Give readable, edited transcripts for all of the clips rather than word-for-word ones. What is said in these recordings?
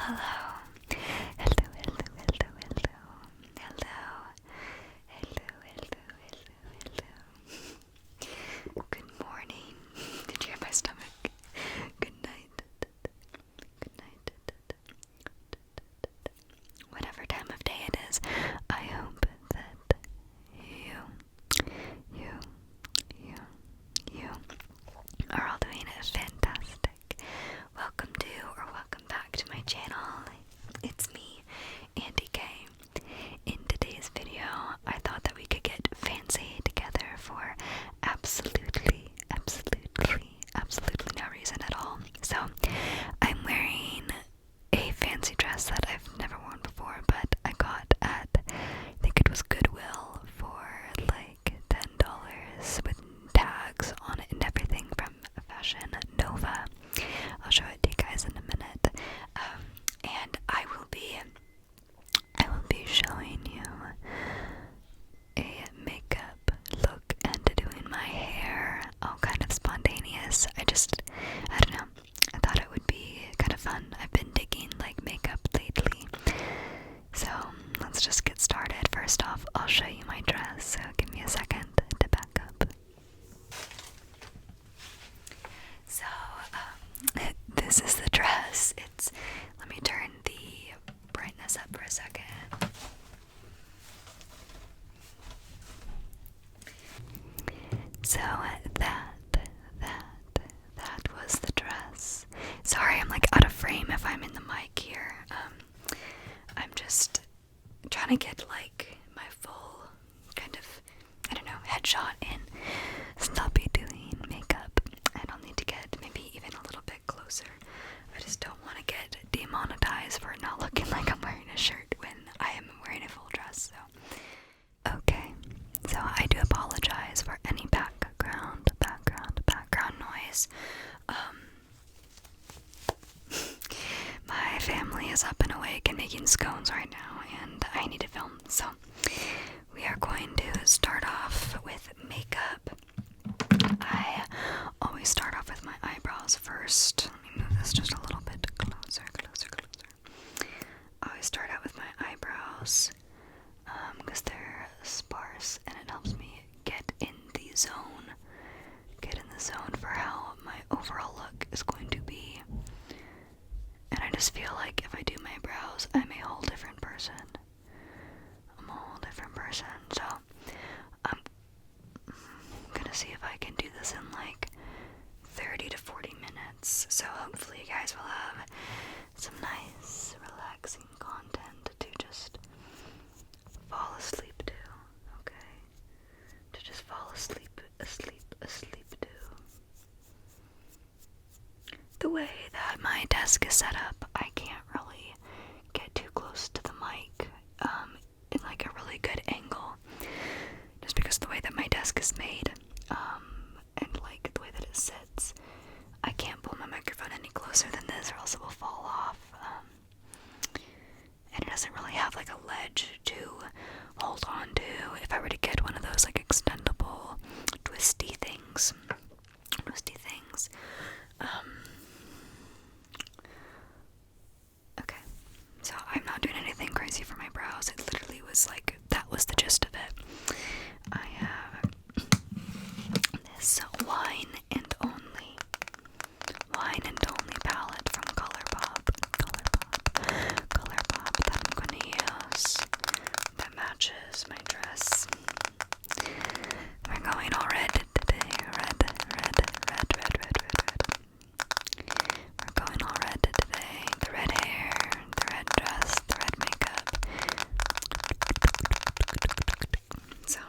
hello. Hello, hello, hello, hello. Hello. Hello, hello, hello, hello. Good morning. Did you hear my stomach? Good night. Good night. Whatever time of day it is, I hope that you are all doing fantastic. Welcome to or welcome back to my channel. It's me, Andy K. In today's video, I thought that we could get fancy together for absolutely no reason at all. So, I'm wearing a fancy dress that I've never worn before, but I got at, I think it was Goodwill for like $10 with tags on it and everything from Fashion Nova. I'll show it to you guys in a minute. And I will be showing you a makeup look and doing my hair all kind of spontaneous. I don't know. I thought it would be kind of fun. I've been digging like makeup lately. So let's just get started. First off, I'll show you my dress. So give me a second to back up. So this is the dress. Let me turn the brightness up for a second. So that was the dress. Sorry, I'm like out of frame if I'm in the mic here. I'm just trying to get like my full kind of, I don't know, headshot in. Since I'll be doing makeup, I'll need to get maybe even a little bit closer. I just don't want to get demonetized for not looking like I'm wearing a shirt when I am wearing a full dress. So, okay. So I do apologize for any background noise. My family is up and awake and making scones right now, and I need to film. So we are going to start off with makeup. I always start off with my eyebrows first. Let me move this just a little bit closer. I always start out with my eyebrows because they're sparse and it helps me get in the zone for how my overall look is going to be. And I just feel like if I do my brows, I'm a whole different person. So I'm gonna see if I can do this in like 30 to 40 minutes. So hopefully you guys will have some nice, relaxing content to just fall asleep to, okay? To just fall asleep to. The way that my desk is set up, I can't really get too close to the mic in like a really good angle, just because the way that my desk is made, and like the way that it sits, I can't pull my microphone any closer than this or else it will fall off, and it doesn't really have like a ledge to hold on to if I were to get one of those like extendable twisty things. Okay, so I'm not doing anything crazy for my brows. It literally was like, that was the gist of it. I have this wine and only palette from ColourPop that I'm going to use that matches my dress. We're going all red today. Red. We're going all red today. The red hair, the red dress, the red makeup. So,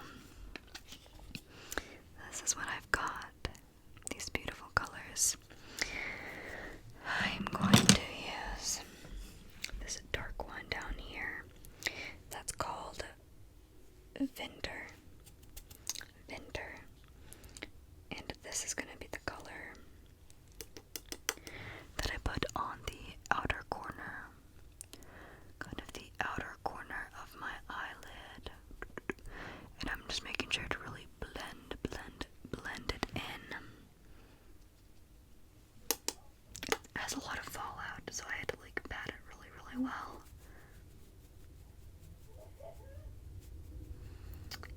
really well.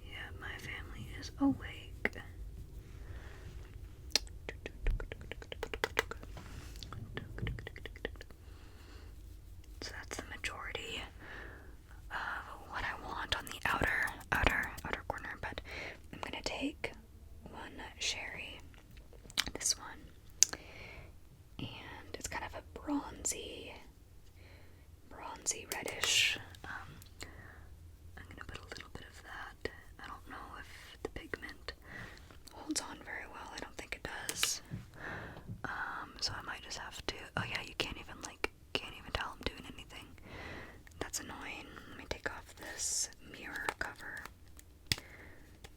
Yeah, my family is awake. So that's the majority of what I want on the outer corner, but I'm gonna take one sherry, this one, and it's kind of a bronzy reddish. I'm gonna put a little bit of that. I don't know if the pigment holds on very well. I don't think it does. So I might just have to. Oh yeah, you can't even tell I'm doing anything. That's annoying. Let me take off this mirror cover,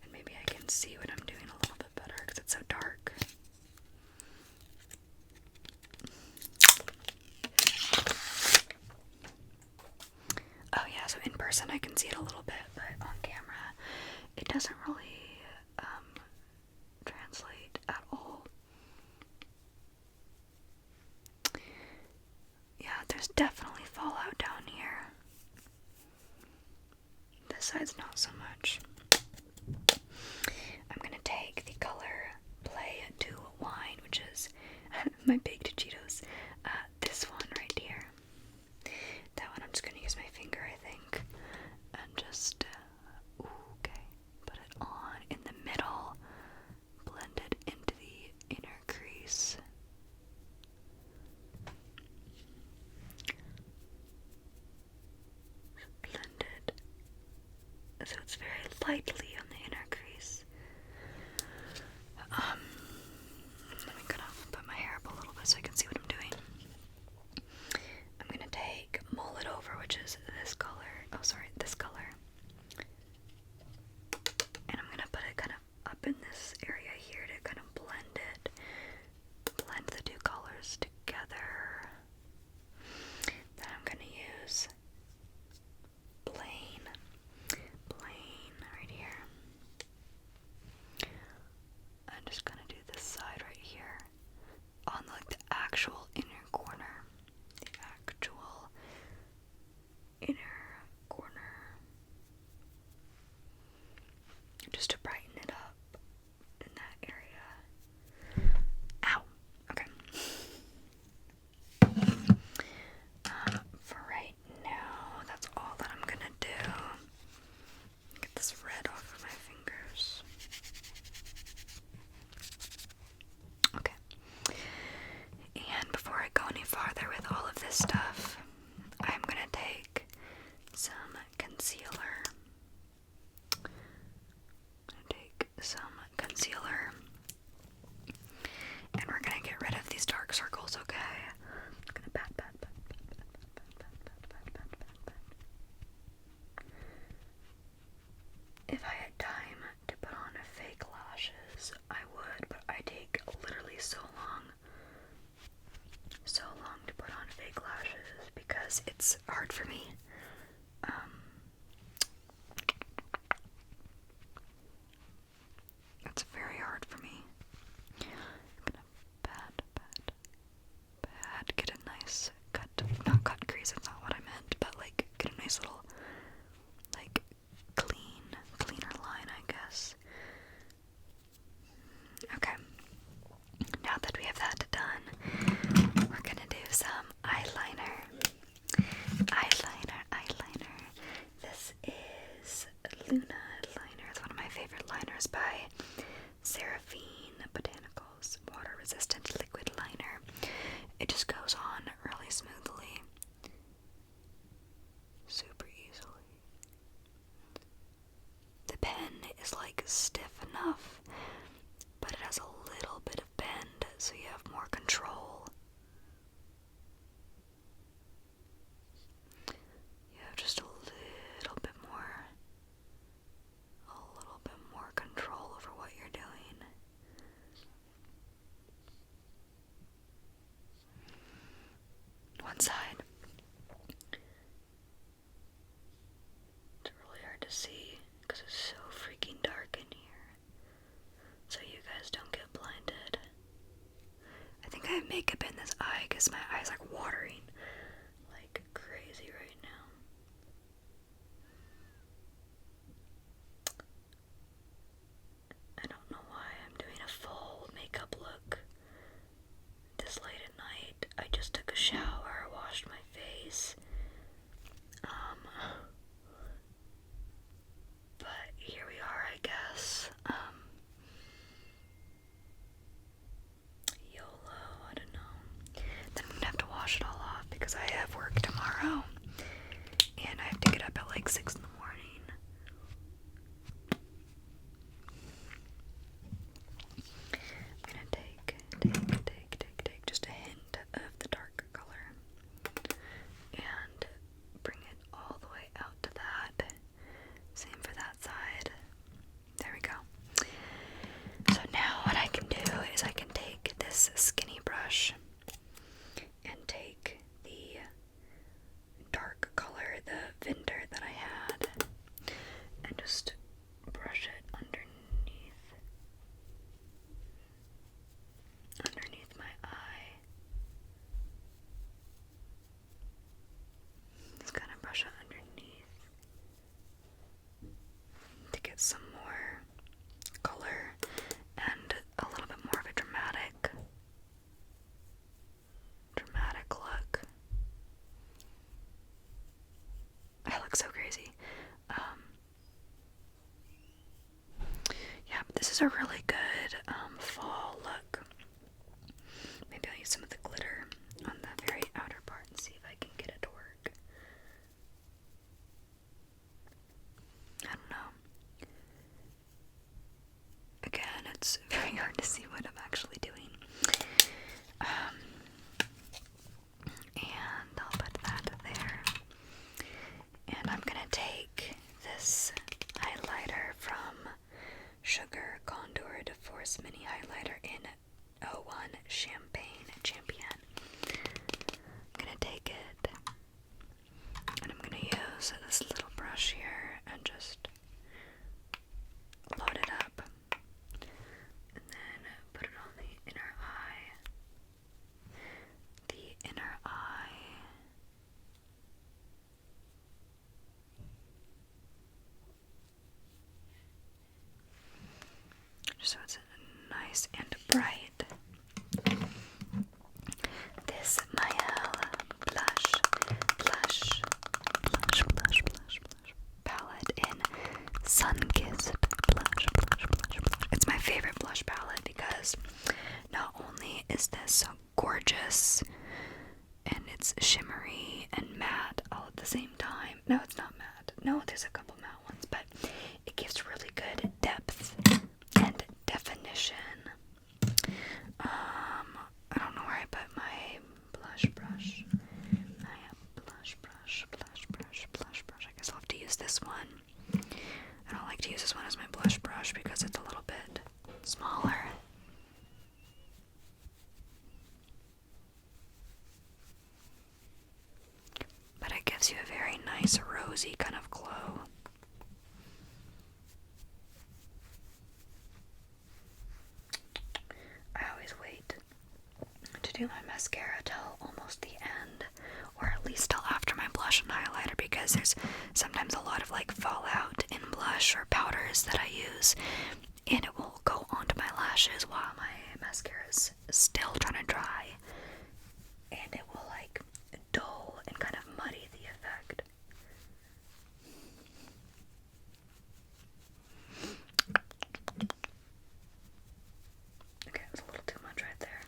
and maybe I can see what I'm doing a little bit better because it's so dark. Oh yeah, so in person I can see it a little bit, but on camera it doesn't really translate at all. Yeah, there's definitely fallout down here. This side's not so much. I'm gonna take the color Play to Wine, which is my baked Cheetos. This one right here. That one I'm just gonna use my finger, I think, and just okay, put it on in the middle, blend it into the inner crease. Blend it so it's very lightly on the inner crease. Let me kind of put my hair up a little bit so I can see what I'm doing. I'm gonna take Mull It Over, which is this color. Oh, sorry, this color. And I'm gonna put it kind of up in this area here to kind of blend it. Blend the two colors together. Then I'm gonna use plain right here. I'm just gonna do this side right here on like the actual inner corner. The actual inner corner. Just to brighten it up in that area. Ow! Okay. For right now, that's all that I'm gonna do. Get this red off of my fingers. Okay. And before I go any farther with all of this stuff, I'm gonna take some concealer. And we're gonna get rid of these dark circles, okay? I'm gonna pat. If I had time to put on fake lashes, I would, but I take literally so long to put on fake lashes because it's hard for me. It's very hard for me. I'm gonna pat, get a nice cut, not cut crease, that's not what I meant, but like get a nice little, like, cleaner line, I guess. Okay, now that we have that done, we're gonna do some eyeliner. This is Luna liner. It's one of my favorite liners by Seraphine Botanicals, water resistant liquid liner. It just goes on really smoothly, super easily. The pen is like stiff enough, but it has a little bit of bend, so you have more control. You have just a little bit more control over what you're doing. One side. It's really hard to see because it's so freaking dark in here, so you guys don't get blinded. I think I have makeup in this eye because my eye's like watering like crazy. is a really good fall look. Maybe I'll use some of the glitter on the very outer part and see if I can get it to work. I don't know. Again, it's very hard to see what I'm actually doing. And I'll put that there. And I'm gonna take this highlighter from Sugar Contour de Force Mini Highlighter in 01 Champion. I'm gonna take it and I'm gonna use this little brush here and just load it up and then put it on the inner eye. The inner eye. So it's nice and bright. This Mael blush palette in Sun-Kissed blush. It's my favorite blush palette because not only is this so gorgeous and it's shimmery and matte all at the same time. No, it's not matte. No, there's a couple matte ones, but it gives really good depth and definition. I don't know where I put my blush brush. I guess I'll have to use this one. I don't like to use this one as my blush brush because it's a little bit smaller. But it gives you a very nice rosy kind of glow. I always wait to do my mascara till almost the end, or at least till after my blush and highlighter, because there's sometimes a lot of like fallout in blush or powders that I use, and it will go onto my lashes while my mascara is still trying to dry, and it will like dull and kind of muddy the effect. Okay, it was a little too much right there.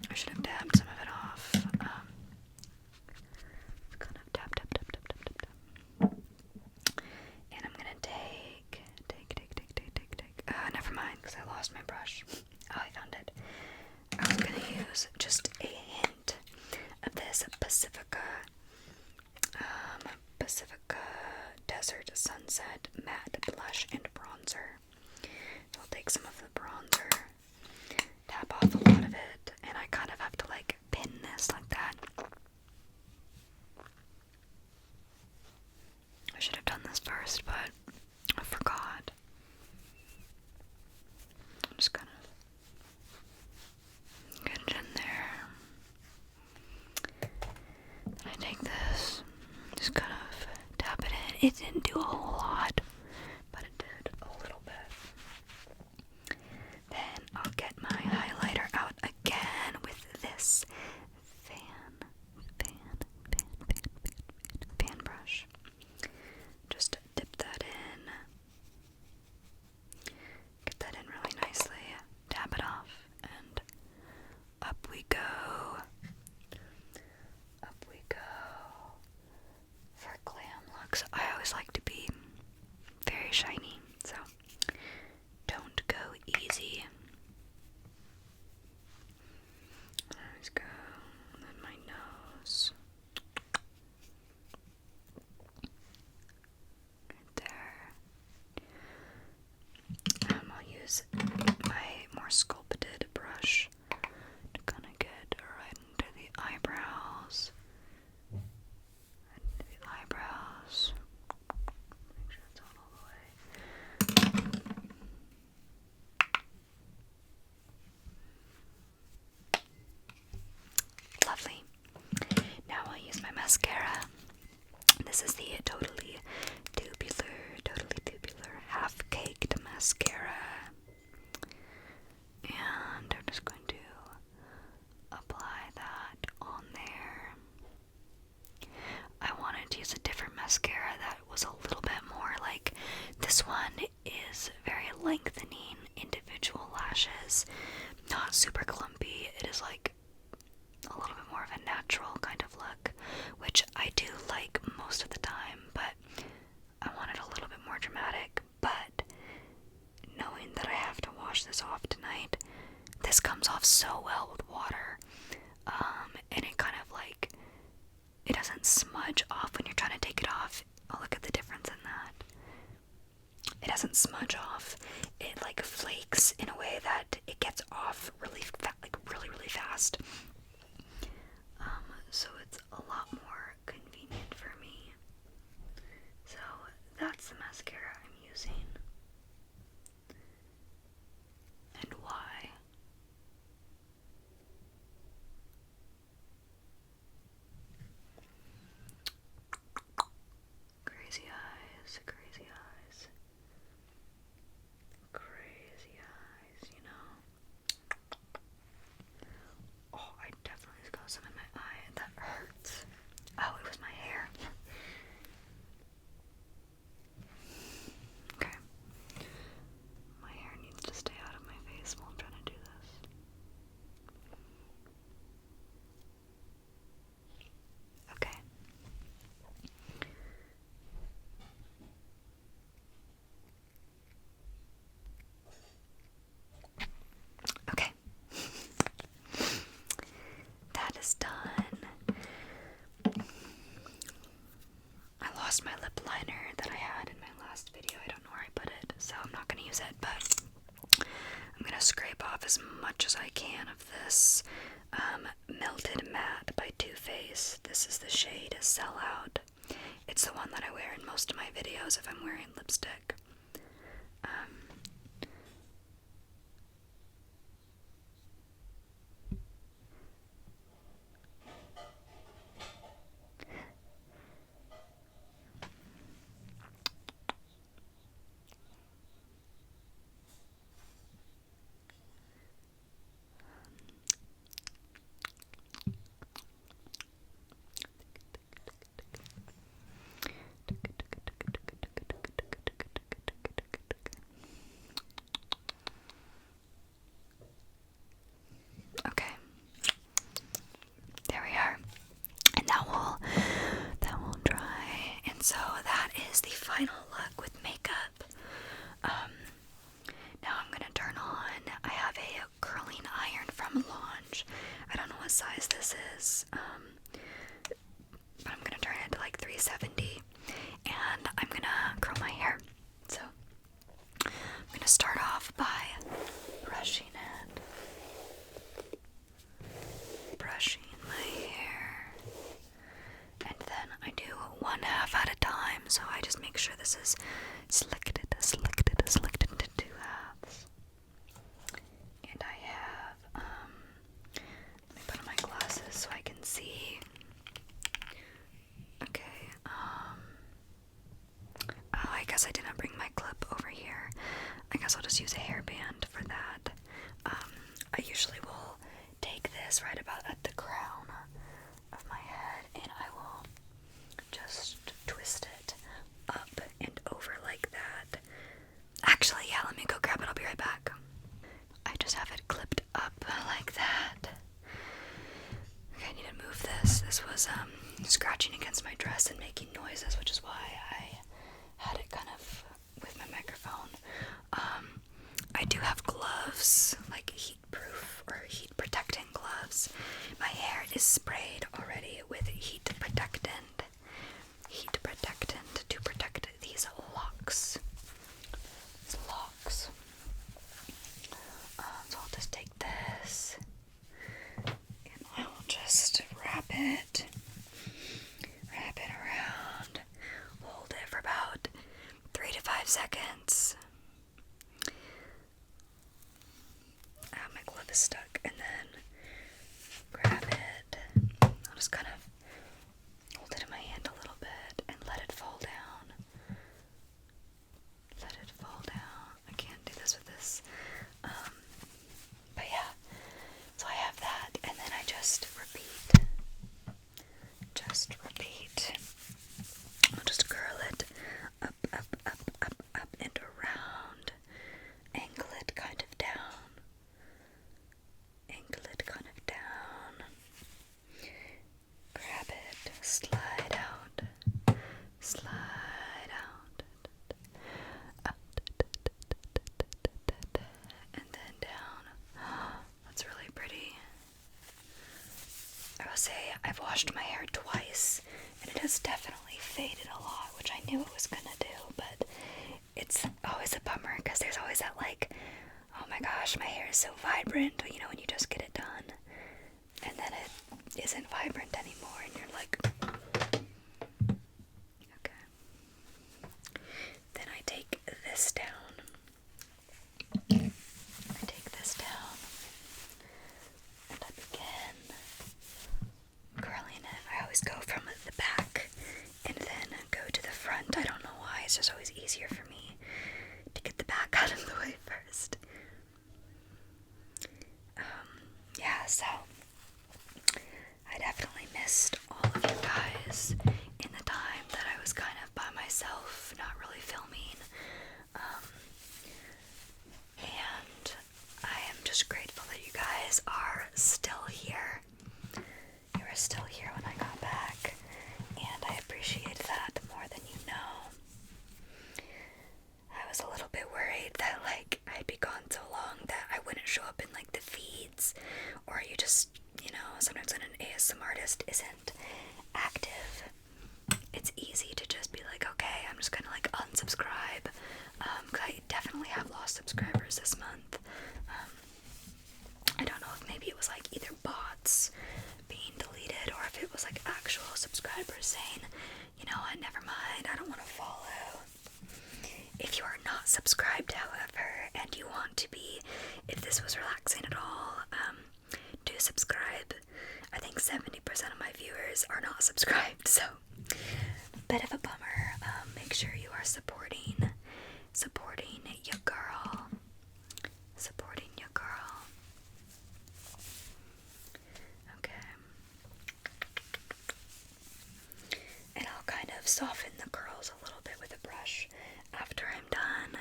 I should have dabbed some of it off. Kind of tap. And I'm gonna take. Never mind, because I lost my brush. Oh, I found it. I was gonna use just a hint of this Pacifica Desert Sunset Matte Blush and Bronzer. So I'll take some of the bronzer, tap off a lot of it, and I kind of have to like pin this like that. I should have done this first, but I forgot. I'm just kind of get it in there. Then I take this, just kind of tap it in. It didn't do a whole lot, but it did a little bit. Then I'll get my highlighter out again with this fan brush. Just dip that in. Get that in really nicely. Tap it off, and up we go. Up we go. For glam looks, I always like to be which I do like most of the time, but I want it a little bit more dramatic. But knowing that I have to wash this off tonight, this comes off so well with water, and it kind of like, it doesn't smudge off when you're trying to take it off. Oh, look at the difference in that. It doesn't smudge off. It like flakes in a way that it gets off really really fast. So it's a lot more convenient for me. So that's the mascara I'm using. And why? Crazy eyes, crazy eyes. Crazy eyes, you know. Oh, I definitely got some in my eye. That hurts. Oh, it was my hair. Okay. My hair needs to stay out of my face while I'm trying to do this. Okay. Okay. That is done. I lost my lip liner that I had in my last video. I don't know where I put it, so I'm not going to use it, but I'm going to scrape off as much as I can of this Melted Matte by Too Faced. This is the shade Sellout. It's the one that I wear in most of my videos if I'm wearing lipstick. Okay. There we are. And that will dry. And so that is the final look with makeup. Now I'm gonna turn on, I have a curling iron from Launch. I don't know what size this is, but I'm gonna turn it to like 370, and I'm gonna curl my hair. So I'm gonna start off by brushing my hair, and then I do one half at a time, so I just make sure this is selected into two halves. And I have, let me put on my glasses so I can see. Okay, oh, I guess I didn't bring my clip over here. I guess I'll just use a hairband for that. I usually will take this right about at the crown of my head, and I will just twist it up and over like that. Actually, yeah, let me go grab it. I'll be right back. I just have it clipped up like that. Okay, I need to move this. This was scratching against my dress and making noises, which is why I had it kind of with my microphone. I do have gloves, like heat-proof or heat-protecting gloves. My hair is sprayed already with heat protectant to protect these locks. So I'll just take this and I will just wrap it around, hold it for about 3 to 5 seconds. My glove is stuck, and then grab it. I'll just kind of hold it in my hand a little bit and let it fall down. I can't do this with this. But yeah, so I have that, and then I just repeat. I'll just curl it up and around. Angle it kind of down. slide out, slide out, and then down. That's really pretty. I will say I've washed my hair twice, and it has definitely faded a lot, which I knew it was gonna do, but it's always a bummer because there's always that like, oh my gosh, my hair is so vibrant, you know, when you just get it done, and then it isn't vibrant anymore, and you're like, okay. Then I take this down. And I begin curling it. I always go from the back and then go to the front. I don't know why, it's just always easier for me to get the back out of the way first. Yeah, so I definitely missed all of you guys in the time that I was kind of by myself, not really filming. And I am just grateful that you guys are still here. You were still here when I got back, and I appreciate that more than you know. I was a little bit worried that like I'd be gone so long that I wouldn't show up in like the feeds, or you just, you know, sometimes when an ASMR artist isn't active, it's easy to just be like, okay, I'm just gonna like unsubscribe, because I definitely have lost subscribers this month. I don't know if maybe it was like either bots being deleted, or if it was like actual subscribers saying, you know what, never mind, I don't want to follow. If you are not subscribed, however, and you want to be, if this was relaxing at all, do subscribe. I think 70% of my viewers are not subscribed, so bit of a bummer. Make sure you are supporting your girl. Supporting your girl. Okay. And I'll kind of soften the curls a little bit with a brush after I'm done.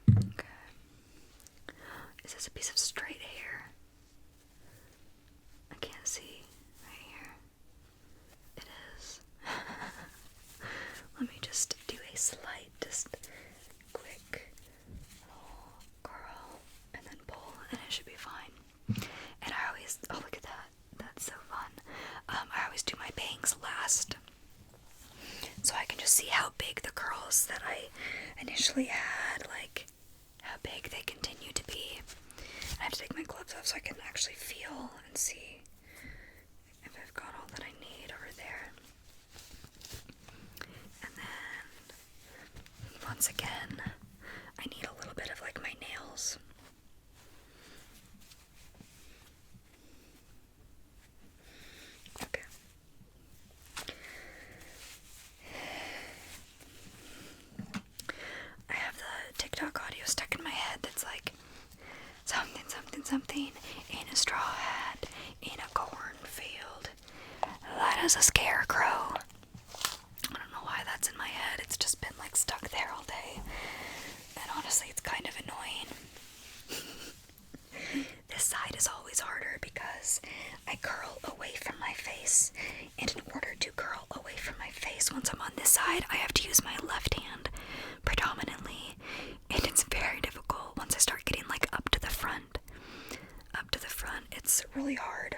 Okay. Is this a piece of straight hair? I can't see right here. It is. Let me just do a slight, just quick little curl, and then pull, and it should be fine. And I always, oh look at that, that's so fun. I always do my bangs last, so I can just see how big the curls that I initially had, like how big they continue to be. I have to take my gloves off so I can actually feel and see if I've got all that I need over there. And then, once again, I need a little bit of like my nails. Okay. I have the TikTok audio stuck in my head that's like something, something, something in a straw hat in a cornfield. That is a scarecrow. I don't know why that's in my head. It's just been like stuck there all day. And honestly, it's kind of annoying. This side is always harder because I curl away from my face. And in order to curl away from my face once I'm on this side, I have to use my left hand predominantly. And it's very difficult once I start getting like up to the front. It's really hard.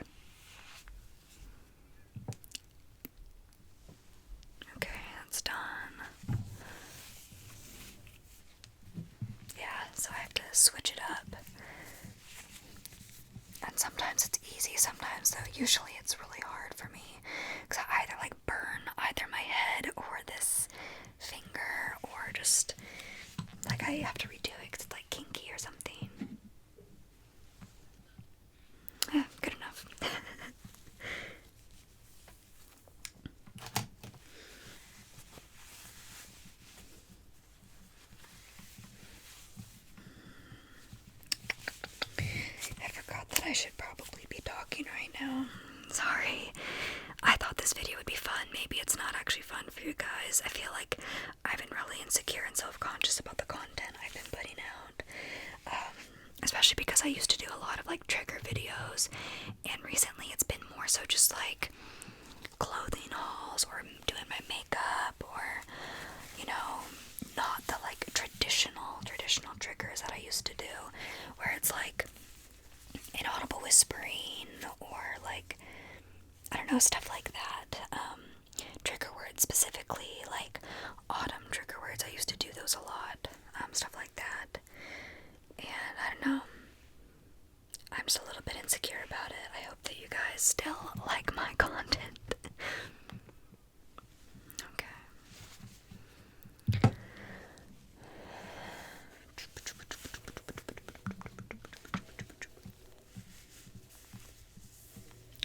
Okay, that's done. Yeah, so I have to switch it up. And sometimes it's easy, sometimes though, usually it's really hard for me. Because I either like burn either my head or this finger, or just like I have to redo it because it's like kinky or something. Yeah, good enough. I forgot that I should probably be talking right now. Sorry. I thought this video would be fun. Maybe it's not actually fun for you guys. I feel like I've been really insecure and self-conscious about the content because I used to do a lot of like trigger videos, and recently it's been more so just like clothing hauls or doing my makeup, or you know, not the like traditional triggers that I used to do, where it's like inaudible whispering or like, I don't know, stuff like that. Trigger words specifically, like autumn trigger words. I used to do those a lot, stuff like that. And I don't know, I'm just a little bit insecure about it. I hope that you guys still like my content. Okay.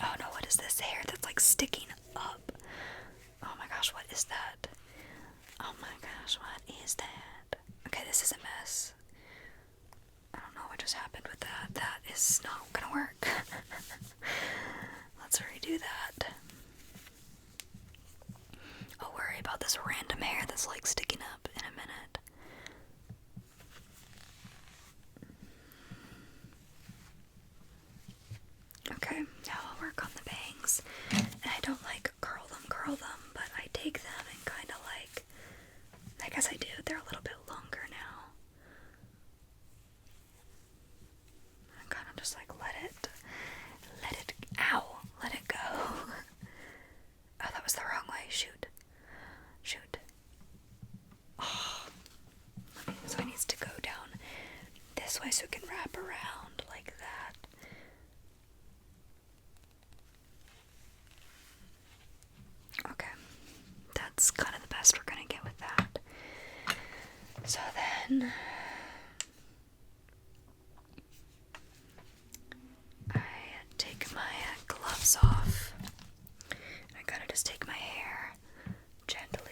Oh no, what is this hair that's like sticking up? Oh my gosh, what is that? Oh my gosh, what is that? Okay, this is a mess. I don't know what just happened with that. That is not gonna work. Let's redo that. I'll worry about this random hair that's like sticking up in a minute. Okay, now I'll work on the bangs. And I don't like curl them, but I take them and kind of like, I guess I do, they're a little bit longer now. I kind of just like let it go. Oh, that was the wrong way, shoot. Oh, so it needs to go down this way so it can wrap around like that. Okay, that's kind of the best we're gonna get with that. So then I take my gloves off. I gotta just take my hair, gently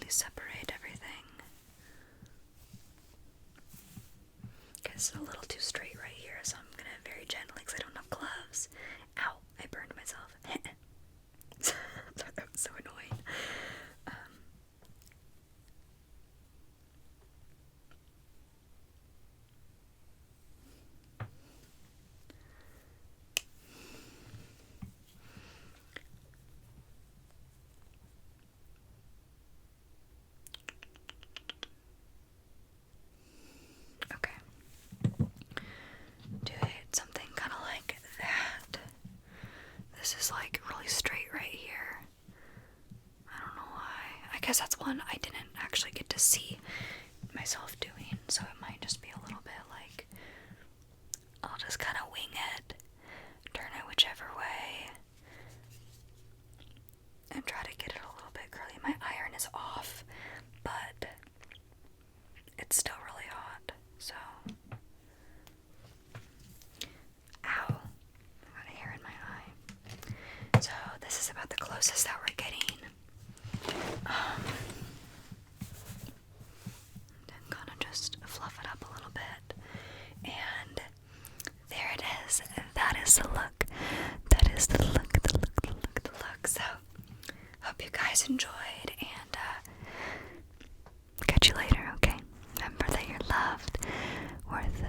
separate everything. Okay, it's a little too straight right here, so I'm gonna very gently, because I don't have gloves. Ow, I burned myself. That was so annoying. Okay. Do something kind of like that. This is like really straight right here. I don't know why. I guess that's one I didn't actually get to see myself doing, so it might just be a little bit like, I'll just kind of wing it, turn it whichever way, and try to get it a little bit curly. My iron is off, but it's still really hot, so. Ow, I got a hair in my eye. So this is about the closest that we're getting. Then kind of just fluff it up a little bit, and there it is. That is the look. That is the look. So hope you guys enjoyed, and catch you later. Okay, remember that you're loved, worth